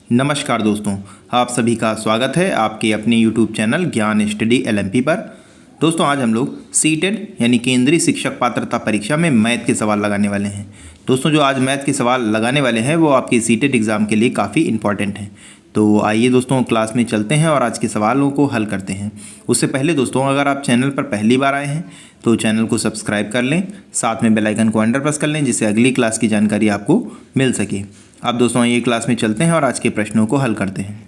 नमस्कार दोस्तों, आप सभी का स्वागत है आपके अपने YouTube चैनल ज्ञान स्टडी LMP पर। दोस्तों आज हम लोग सीटेट यानी केंद्रीय शिक्षक पात्रता परीक्षा में मैथ के सवाल लगाने वाले हैं। दोस्तों जो आज मैथ के सवाल लगाने वाले हैं वो आपके सीटेट एग्ज़ाम के लिए काफ़ी इंपॉर्टेंट हैं। तो आइए दोस्तों क्लास में चलते हैं और आज के सवालों को हल करते हैं। उससे पहले दोस्तों अगर आप चैनल पर पहली बार आए हैं तो चैनल को सब्सक्राइब कर लें, साथ में बेल आइकन को अंडर प्रेस कर लें जिससे अगली क्लास की जानकारी आपको मिल सके। अब दोस्तों आइए क्लास में चलते हैं और आज के प्रश्नों को हल करते हैं।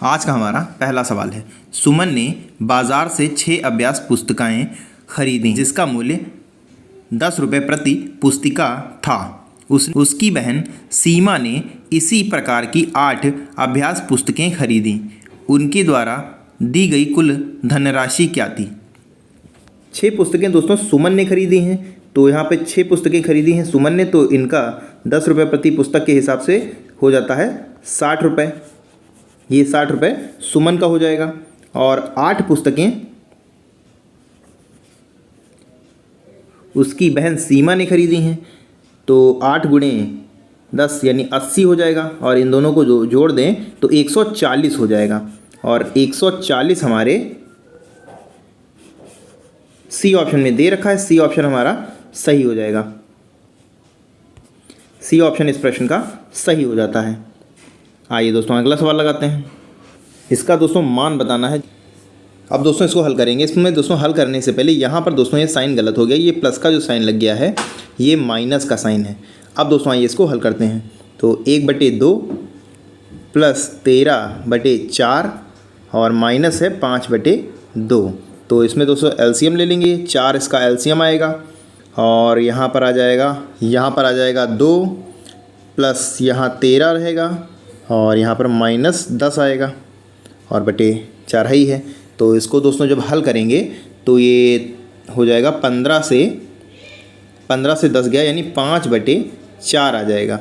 आज का हमारा पहला सवाल है, सुमन ने बाजार से 6 अभ्यास पुस्तकें खरीदी जिसका मूल्य 10 रुपये प्रति पुस्तिका था। उसकी बहन सीमा ने इसी प्रकार की 8 अभ्यास पुस्तकें खरीदी। उनके द्वारा दी गई कुल धनराशि क्या थी? 6 पुस्तकें दोस्तों सुमन ने खरीदी हैं, तो यहाँ पे 6 पुस्तकें खरीदी हैं सुमन ने, तो इनका 10 रुपये प्रति पुस्तक के हिसाब से हो जाता है 60 रुपये। ये 60 रुपये सुमन का हो जाएगा। और 8 पुस्तकें उसकी बहन सीमा ने खरीदी हैं, तो 8 गुणे 10 यानी 80 हो जाएगा। और इन दोनों को जो जोड़ दें तो 140 हो जाएगा। और 140 हमारे सी ऑप्शन में दे रखा है। सी ऑप्शन हमारा सही हो जाएगा। सी ऑप्शन इस प्रश्न का सही हो जाता है। आइए दोस्तों अगला सवाल लगाते हैं। इसका दोस्तों मान बताना है। अब दोस्तों इसको हल करेंगे। इसमें दोस्तों हल करने से पहले यहाँ पर दोस्तों ये साइन गलत हो गया। ये प्लस का जो साइन लग गया है ये माइनस का साइन है। अब दोस्तों आइए इसको हल करते हैं। तो 1/2 प्लस 13/4 और माइनस है 5/2। तो इसमें दोस्तों एलसीएम ले लेंगे। 4 इसका एलसीएम आएगा और यहाँ पर आ जाएगा 2 प्लस यहाँ 13 रहेगा और यहाँ पर माइनस 10 आएगा और बटे 4 ही है। तो इसको दोस्तों जब हल करेंगे तो ये हो जाएगा 15 से 10 गया यानी 5/4 आ जाएगा।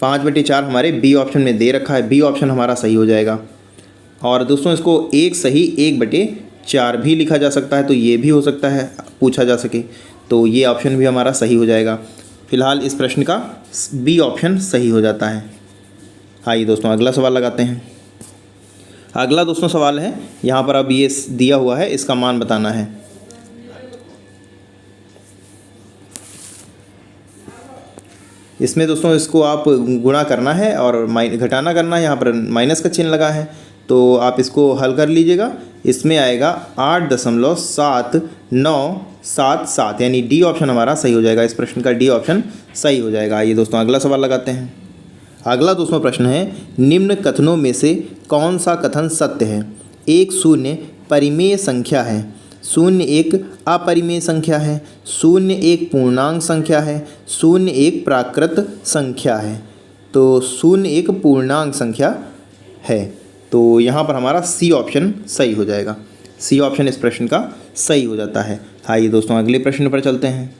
5/4 हमारे बी ऑप्शन में दे रखा है। बी ऑप्शन हमारा सही हो जाएगा। और दोस्तों इसको एक सही 1/4 भी लिखा जा सकता है, तो ये भी हो सकता है पूछा जा सके, तो ये ऑप्शन भी हमारा सही हो जाएगा। फिलहाल इस प्रश्न का बी ऑप्शन सही हो जाता है। आइए दोस्तों अगला सवाल लगाते हैं। अगला दोस्तों सवाल है, यहाँ पर अब ये दिया हुआ है, इसका मान बताना है। इसमें दोस्तों इसको आप गुणा करना है और घटाना करना है। यहाँ पर माइनस का चिन्ह लगा है, तो आप इसको हल कर लीजिएगा। इसमें आएगा 8.7977 यानी डी ऑप्शन हमारा सही हो जाएगा। इस प्रश्न का डी ऑप्शन सही हो जाएगा। आइए दोस्तों अगला सवाल लगाते हैं। अगला दोस्तों प्रश्न है, निम्न कथनों में से कौन सा कथन सत्य है? 1 शून्य परिमेय संख्या है, 0 एक अपरिमेय संख्या है, 0 एक पूर्णांक संख्या है, 0 एक प्राकृत संख्या है। तो 0 एक पूर्णांक संख्या है, तो यहाँ पर हमारा सी ऑप्शन सही हो जाएगा। सी ऑप्शन इस प्रश्न का सही हो जाता है। आइए दोस्तों अगले प्रश्न पर चलते हैं।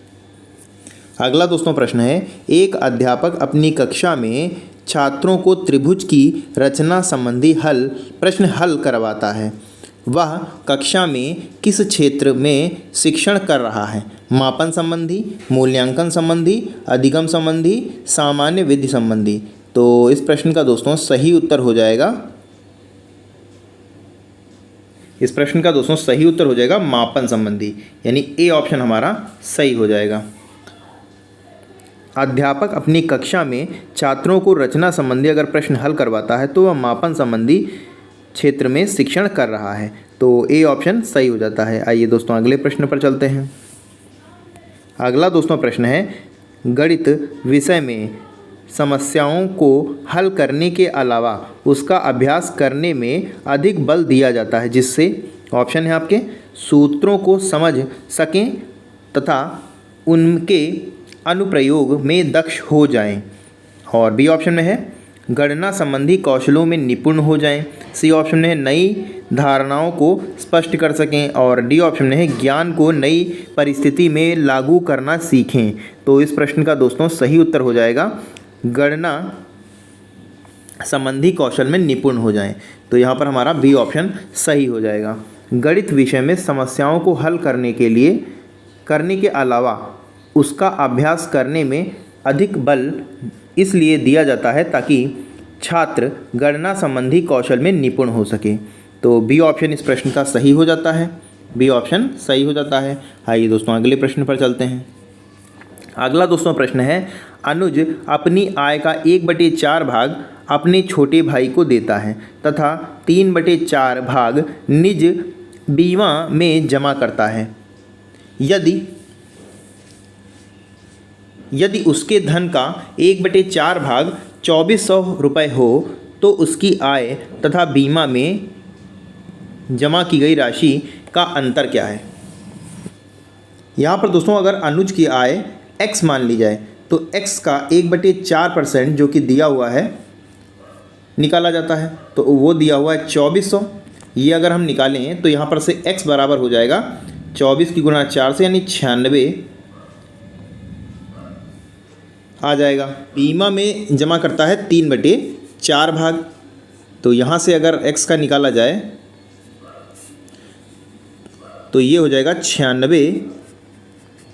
अगला दोस्तों प्रश्न है, एक अध्यापक अपनी कक्षा में छात्रों को त्रिभुज की रचना संबंधी प्रश्न हल करवाता है। वह कक्षा में किस क्षेत्र में शिक्षण कर रहा है? मापन संबंधी, मूल्यांकन संबंधी, अधिगम संबंधी, सामान्य विधि संबंधी। तो इस प्रश्न का दोस्तों सही उत्तर हो जाएगा, इस प्रश्न का दोस्तों सही उत्तर हो जाएगा मापन संबंधी, यानी ए ऑप्शन हमारा सही हो जाएगा। अध्यापक अपनी कक्षा में छात्रों को रचना संबंधी अगर प्रश्न हल करवाता है तो वह मापन संबंधी क्षेत्र में शिक्षण कर रहा है, तो ए ऑप्शन सही हो जाता है। आइए दोस्तों अगले प्रश्न पर चलते हैं। अगला दोस्तों प्रश्न है, गणित विषय में समस्याओं को हल करने के अलावा उसका अभ्यास करने में अधिक बल दिया जाता है, जिससे ऑप्शन है आपके सूत्रों को समझ सकें तथा उनके अनुप्रयोग में दक्ष हो जाएं। और बी ऑप्शन में है गणना संबंधी कौशलों में निपुण हो जाएं। सी ऑप्शन में है नई धारणाओं को स्पष्ट कर सकें। और डी ऑप्शन में है ज्ञान को नई परिस्थिति में लागू करना सीखें। तो इस प्रश्न का दोस्तों सही उत्तर हो जाएगा गणना संबंधी कौशल में निपुण हो जाएं। तो यहाँ पर हमारा बी ऑप्शन सही हो जाएगा। गणित विषय में समस्याओं को हल करने के अलावा उसका अभ्यास करने में अधिक बल इसलिए दिया जाता है ताकि छात्र गणना संबंधी कौशल में निपुण हो सके। तो बी ऑप्शन इस प्रश्न का सही हो जाता है, बी ऑप्शन सही हो जाता है। आइए दोस्तों अगले प्रश्न पर चलते हैं। अगला दोस्तों प्रश्न है, अनुज अपनी आय का 1/4 भाग अपने छोटे भाई को देता है तथा 3/4 भाग निज बीमा में जमा करता है। यदि उसके धन का 1/4 भाग 2400 रुपये हो तो उसकी आय तथा बीमा में जमा की गई राशि का अंतर क्या है। यहाँ पर दोस्तों अगर अनुज की आय x मान ली जाए तो x का 1/4% जो कि दिया हुआ है निकाला जाता है। तो वो दिया हुआ है 2400। ये अगर हम निकालें तो यहाँ पर से x बराबर हो जाएगा 24 की गुणा 4 से, यानी 96 आ जाएगा। बीमा में जमा करता है 3/4 भाग। तो यहाँ से अगर x का निकाला जाए तो ये हो जाएगा 96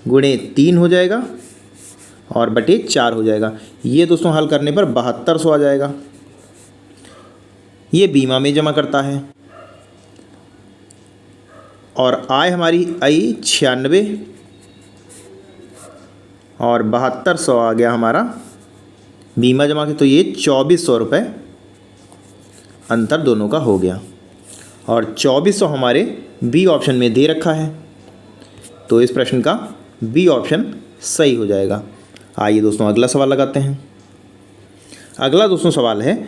गुणे 3 हो जाएगा और बटे 4 हो जाएगा। ये दोस्तों हल करने पर 7200 आ जाएगा। ये बीमा में जमा करता है और आय हमारी आई 96 और 7200 आ गया हमारा बीमा जमा के। तो ये 2400 रुपये अंतर दोनों का हो गया और 2400 हमारे बी ऑप्शन में दे रखा है। तो इस प्रश्न का बी ऑप्शन सही हो जाएगा। आइए दोस्तों अगला सवाल लगाते हैं। अगला दोस्तों सवाल है,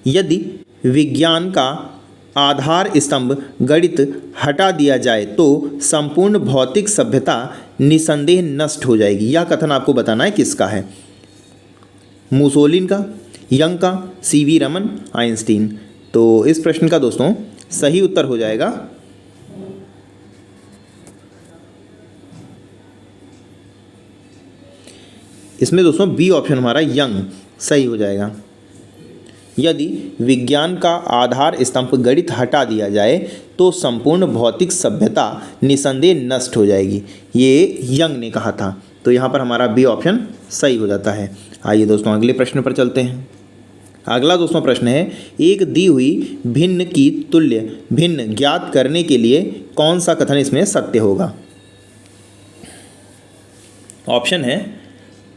यदि विज्ञान का आधार स्तंभ गणित हटा दिया जाए तो संपूर्ण भौतिक सभ्यता निसंदेह नष्ट हो जाएगी। यह कथन आपको बताना है किसका है। मुसोलिन का, यंग का, सीवी रमन, आइंस्टीन। तो इस प्रश्न का दोस्तों सही उत्तर हो जाएगा इसमें दोस्तों बी ऑप्शन हमारा यंग सही हो जाएगा। यदि विज्ञान का आधार स्तंभ गणित हटा दिया जाए तो संपूर्ण भौतिक सभ्यता निसंदेह नष्ट हो जाएगी, ये यंग ने कहा था। तो यहाँ पर हमारा बी ऑप्शन सही हो जाता है। आइए दोस्तों अगले प्रश्न पर चलते हैं। अगला दोस्तों प्रश्न है, एक दी हुई भिन्न की तुल्य भिन्न ज्ञात करने के लिए कौन सा कथन इसमें सत्य होगा। ऑप्शन है,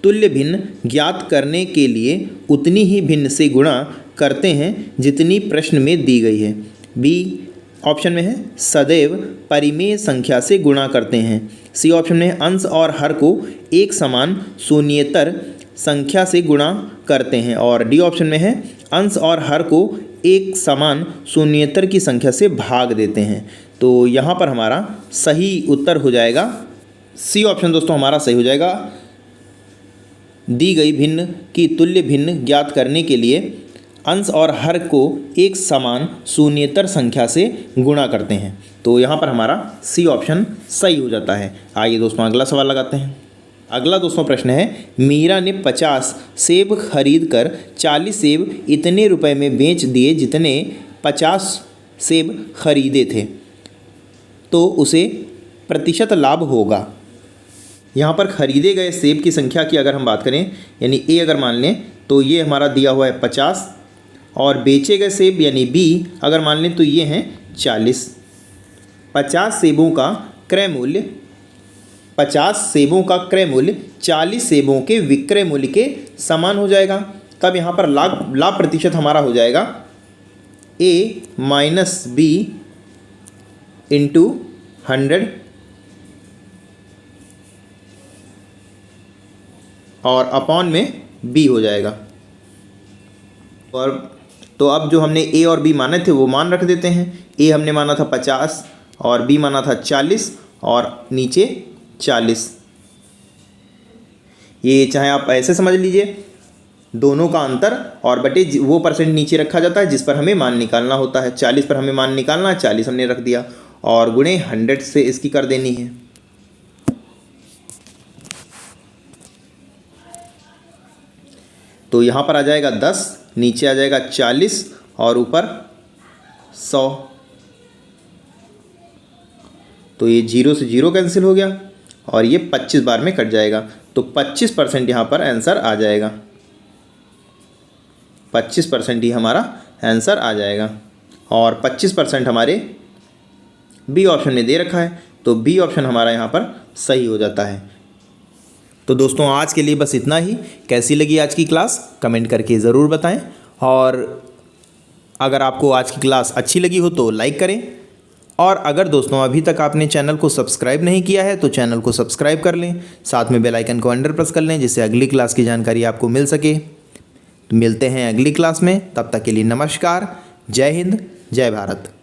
तुल्य भिन्न ज्ञात करने के लिए उतनी ही भिन्न से गुणा करते हैं जितनी प्रश्न में दी गई है। बी ऑप्शन में है, सदैव परिमेय संख्या से गुणा करते हैं। सी ऑप्शन में है, अंश और हर को एक समान शून्येतर संख्या से गुणा करते हैं। और डी ऑप्शन में है, अंश और हर को एक समान शून्येतर की संख्या से भाग देते हैं। तो यहाँ पर हमारा सही उत्तर हो जाएगा सी ऑप्शन दोस्तों हमारा सही हो जाएगा। दी गई भिन्न की तुल्य भिन्न ज्ञात करने के लिए अंश और हर को एक समान शून्येतर संख्या से गुणा करते हैं। तो यहाँ पर हमारा सी ऑप्शन सही हो जाता है। आइए दोस्तों अगला सवाल लगाते हैं। अगला दोस्तों प्रश्न है, मीरा ने 50 सेब खरीद कर 40 सेब इतने रुपए में बेच दिए जितने 50 सेब खरीदे थे, तो उसे प्रतिशत लाभ होगा। यहाँ पर खरीदे गए सेब की संख्या की अगर हम बात करें, यानी ए अगर मान लें तो ये हमारा दिया हुआ है 50 और बेचे गए सेब यानी बी अगर मान लें तो ये हैं 40। 50 सेबों का क्रय मूल्य 40 सेबों के विक्रय मूल्य के समान हो जाएगा। तब यहाँ पर लाभ प्रतिशत हमारा हो जाएगा ए माइनस बी इंटू 100 और अपॉन में बी हो जाएगा। और तो अब जो हमने ए और बी माने थे वो मान रख देते हैं। ए हमने माना था 50 और बी माना था 40 और नीचे 40। ये चाहे आप ऐसे समझ लीजिए, दोनों का अंतर और बटे वो परसेंट नीचे रखा जाता है जिस पर हमें मान निकालना होता है। 40 पर हमें मान निकालना है, 40 हमने रख दिया और गुणे 100 से इसकी कर देनी है। तो यहाँ पर आ जाएगा 10, नीचे आ जाएगा 40 और ऊपर 100। तो ये 0 से 0 कैंसिल हो गया और ये 25 बार में कट जाएगा। तो 25% यहाँ पर आंसर आ जाएगा। 25% ही हमारा आंसर आ जाएगा। और 25% हमारे बी ऑप्शन में दे रखा है, तो बी ऑप्शन हमारा यहाँ पर सही हो जाता है। तो दोस्तों आज के लिए बस इतना ही। कैसी लगी आज की क्लास कमेंट करके ज़रूर बताएं, और अगर आपको आज की क्लास अच्छी लगी हो तो लाइक करें, और अगर दोस्तों अभी तक आपने चैनल को सब्सक्राइब नहीं किया है तो चैनल को सब्सक्राइब कर लें, साथ में बेल आइकन को अंडर प्रेस कर लें, जिससे अगली क्लास की जानकारी आपको मिल सके। तो मिलते हैं अगली क्लास में, तब तक के लिए नमस्कार, जय हिंद, जय भारत।